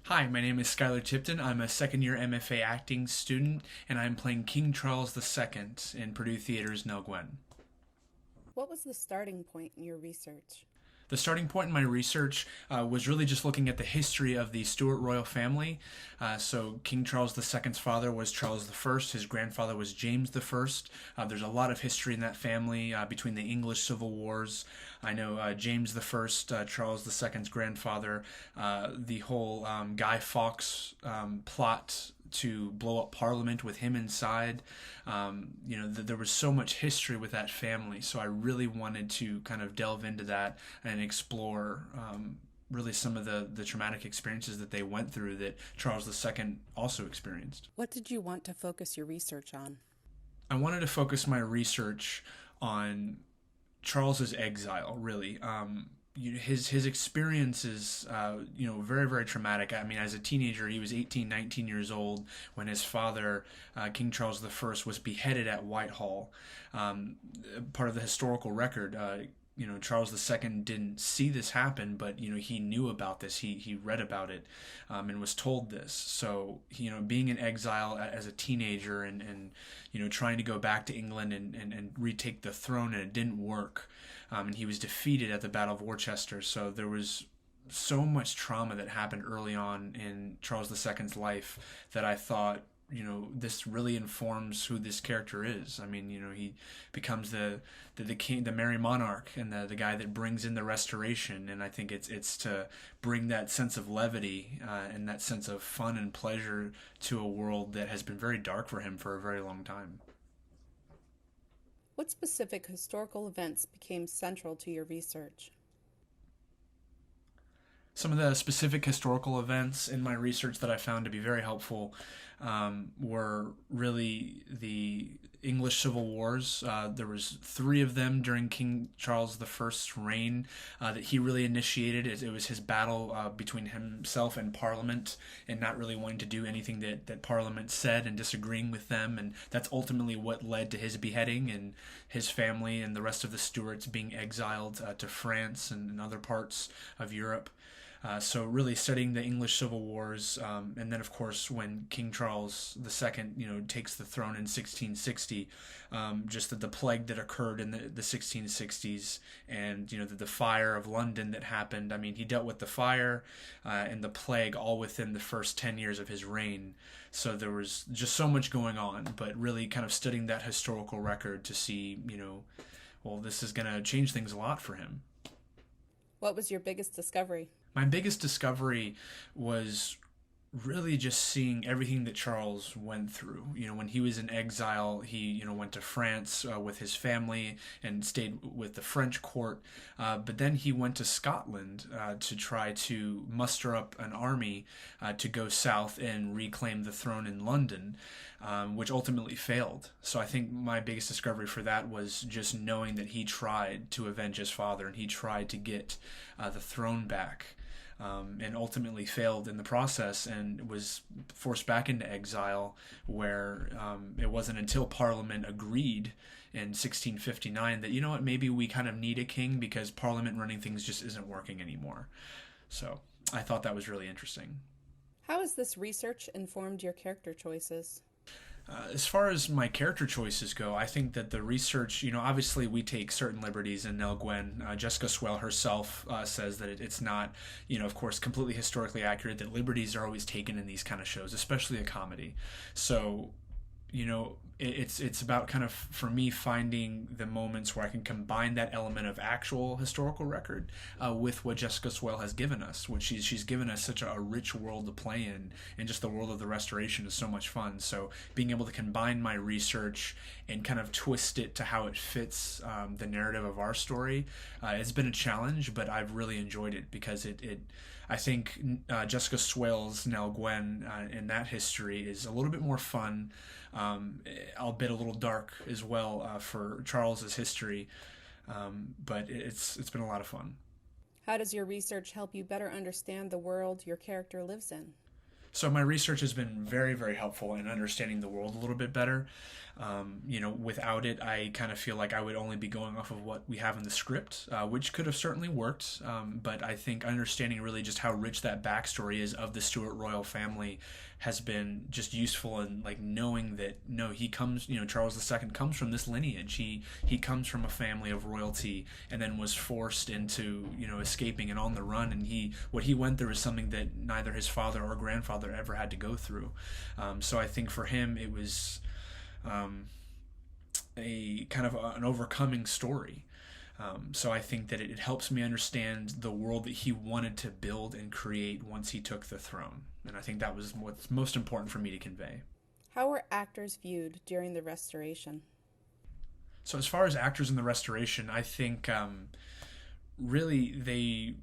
Hi, my name is Skyler Tipton. I'm a second year MFA acting student, and I'm playing King Charles II in Purdue Theater's Nell Gwynn. What was the starting point in your research? The starting point in my research was really just looking at the history of the Stuart royal family. So King Charles II's father was Charles I. His grandfather was James I. There's a lot of history in that family between the English Civil Wars. I know James I, Charles II's grandfather, the whole Guy Fawkes plot to blow up Parliament with him inside. There was so much history with that family, so I really wanted to kind of delve into that and explore really some of the traumatic experiences that they went through that Charles II also experienced. What did you want to focus your research on? I wanted to focus my research on Charles's exile, really. His experience is very, very traumatic. I mean, as a teenager, he was 18, 19 years old when his father, King Charles I, was beheaded at Whitehall. Part of the historical record. Charles II didn't see this happen, but he knew about this. He read about it, and was told this. So being in exile as a teenager and trying to go back to England and retake the throne, and it didn't work. And he was defeated at the Battle of Worcester. So there was so much trauma that happened early on in Charles II's life that I thought, this really informs who this character is. I mean, he becomes the king, the merry monarch, and the guy that brings in the restoration. And I think it's to bring that sense of levity and that sense of fun and pleasure to a world that has been very dark for him for a very long time. What specific historical events became central to your research? Some of the specific historical events in my research that I found to be very helpful were really the English Civil Wars. There was three of them during King Charles I's reign that he really initiated. It was his battle between himself and Parliament, and not really wanting to do anything that Parliament said and disagreeing with them. And that's ultimately what led to his beheading and his family and the rest of the Stuarts being exiled to France and other parts of Europe. So really studying the English Civil Wars, and then of course when King Charles II, takes the throne in 1660, just the plague that occurred in the 1660s, and the fire of London that happened. I mean, he dealt with the fire and the plague all within the first 10 years of his reign. So there was just so much going on, but really kind of studying that historical record to see, well, this is going to change things a lot for him. What was your biggest discovery? My biggest discovery was really just seeing everything that Charles went through. When he was in exile, he went to France with his family and stayed with the French court. But then he went to Scotland to try to muster up an army to go south and reclaim the throne in London, which ultimately failed. So I think my biggest discovery for that was just knowing that he tried to avenge his father and he tried to get the throne back. And ultimately failed in the process and was forced back into exile, where it wasn't until Parliament agreed in 1659 that, maybe we kind of need a king because Parliament running things just isn't working anymore. So I thought that was really interesting. How has this research informed your character choices? As far as my character choices go, I think that the research, obviously we take certain liberties in Nell Gwynn. Jessica Swale herself says that it's not, of course, completely historically accurate, that liberties are always taken in these kind of shows, especially a comedy. So, it's about kind of, for me, finding the moments where I can combine that element of actual historical record with what Jessica Swale has given us, which she's given us such a rich world to play in, and just the world of the Restoration is so much fun. So being able to combine my research and kind of twist it to how it fits the narrative of our story, it's been a challenge, but I've really enjoyed it because I think Jessica Swale's Nell Gwynn in that history is a little bit more fun, albeit a little dark as well for Charles's history. But it's been a lot of fun. How does your research help you better understand the world your character lives in? So my research has been very, very helpful in understanding the world a little bit better. Without it, I kind of feel like I would only be going off of what we have in the script, which could have certainly worked. But I think understanding really just how rich that backstory is of the Stuart royal family has been just useful, and like knowing that no, he comes, Charles II comes from this lineage. He comes from a family of royalty, and then was forced into escaping and on the run. And what he went through is something that neither his father or grandfather ever had to go through. So I think for him it was a kind of an overcoming story. So I think that it helps me understand the world that he wanted to build and create once he took the throne. And I think that was what's most important for me to convey. How were actors viewed during the Restoration? So as far as actors in the Restoration, I think really they,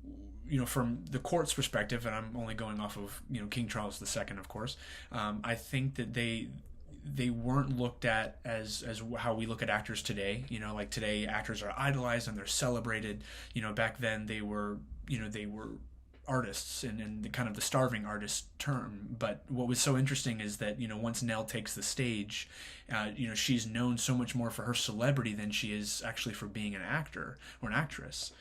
from the court's perspective, and I'm only going off of King Charles II, of course. I think that they weren't looked at as how we look at actors today. Like today, actors are idolized and they're celebrated. Back then they were artists, and the kind of the starving artist term. But what was so interesting is that once Nell takes the stage, she's known so much more for her celebrity than she is actually for being an actor or an actress.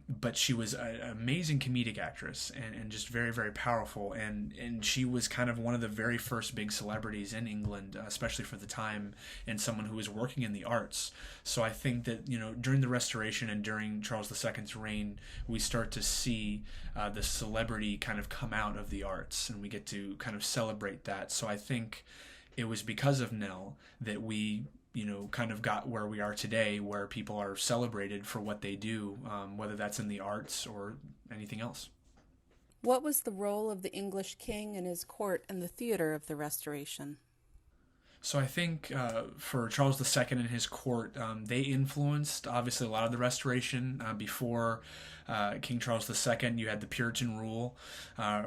But she was an amazing comedic actress, and just very, very powerful. And she was kind of one of the very first big celebrities in England, especially for the time, and someone who was working in the arts. So I think that, during the Restoration and during Charles II's reign, we start to see the celebrity kind of come out of the arts, and we get to kind of celebrate that. So I think it was because of Nell that we kind of got where we are today, where people are celebrated for what they do, whether that's in the arts or anything else. What was the role of the English king and his court in the theater of the Restoration? So I think for Charles II and his court, they influenced obviously a lot of the Restoration. Before King Charles II, you had the Puritan rule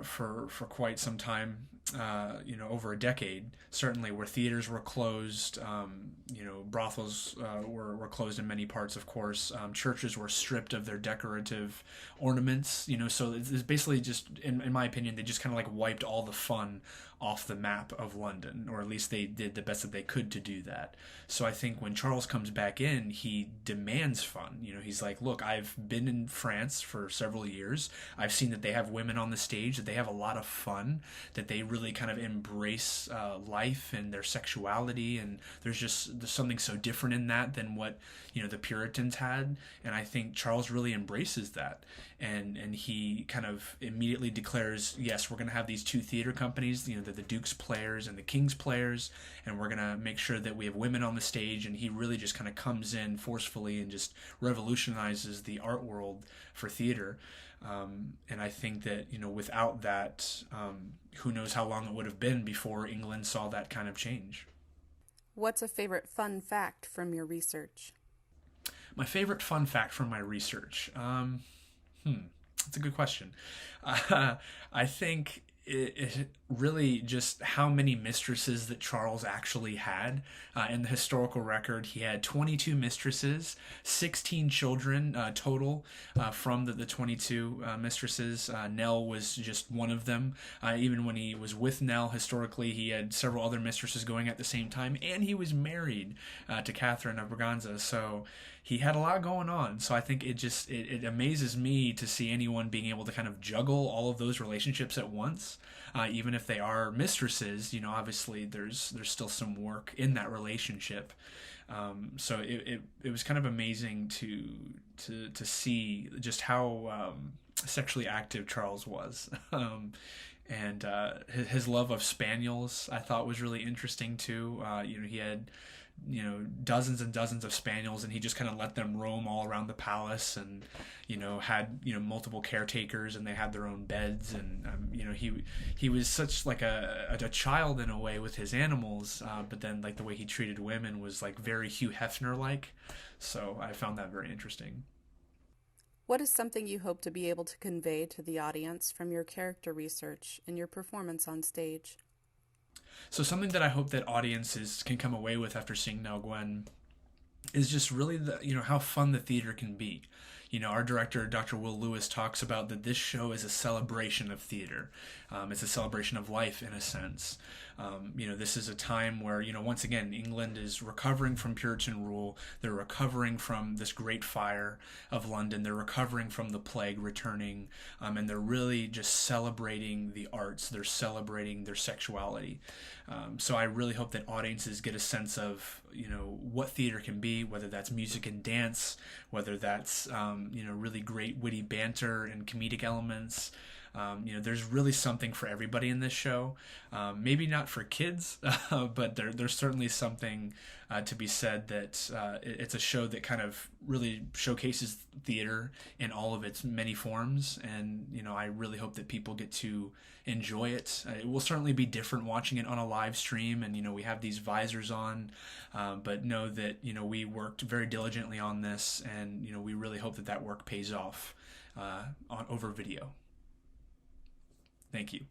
for quite some time, over a decade, certainly, where theaters were closed, brothels were closed in many parts, of course. Churches were stripped of their decorative ornaments, so it's basically just, in my opinion, they just kind of like wiped all the fun off the map of London, or at least they did the best that they could to do that. So I think when Charles comes back in, he demands fun. He's like, look, I've been in France for several years. I've seen that they have women on the stage, that they have a lot of fun, that they really kind of embrace life and their sexuality, and there's something so different in that than what the Puritans had. And I think Charles really embraces that, and he kind of immediately declares, yes, we're going to have these two theater companies, the Duke's Players and the King's Players, and we're going to make sure that we have women on the stage. And he really just kind of comes in forcefully and just revolutionizes the art world for theater. And I think that, without that, who knows how long it would have been before England saw that kind of change. What's a favorite fun fact from your research? My favorite fun fact from my research? That's a good question. I think it really just how many mistresses that Charles actually had. In the historical record, he had 22 mistresses, 16 children total from the 22 mistresses. Nell was just one of them. Even when he was with Nell, historically, he had several other mistresses going at the same time, and he was married to Catherine of Braganza. So he had a lot going on. So I think it amazes me to see anyone being able to kind of juggle all of those relationships at once. Even if they are mistresses, obviously there's still some work in that relationship. So it was kind of amazing to see just how sexually active Charles was. And his love of spaniels I thought was really interesting too. He had dozens and dozens of spaniels, and he just kind of let them roam all around the palace, and had multiple caretakers, and they had their own beds, and he was such like a child in a way with his animals, but then like the way he treated women was like very Hugh Hefner like. So I found that very interesting. What is something you hope to be able to convey to the audience from your character research and your performance on stage? So something that I hope that audiences can come away with after seeing Nell Gwynn is just really how fun the theater can be. Our director, Dr. Will Lewis, talks about that this show is a celebration of theater. It's a celebration of life, in a sense. This is a time where, once again, England is recovering from Puritan rule. They're recovering from this great fire of London. They're recovering from the plague returning, and they're really just celebrating the arts. They're celebrating their sexuality. So I really hope that audiences get a sense of, what theater can be, whether that's music and dance, whether that's, really great witty banter and comedic elements. There's really something for everybody in this show. Maybe not for kids, but there's certainly something to be said that it's a show that kind of really showcases theater in all of its many forms. And, I really hope that people get to enjoy it. It will certainly be different watching it on a live stream. And, we have these visors on, but know that, we worked very diligently on this. And, we really hope that work pays off over video. Thank you.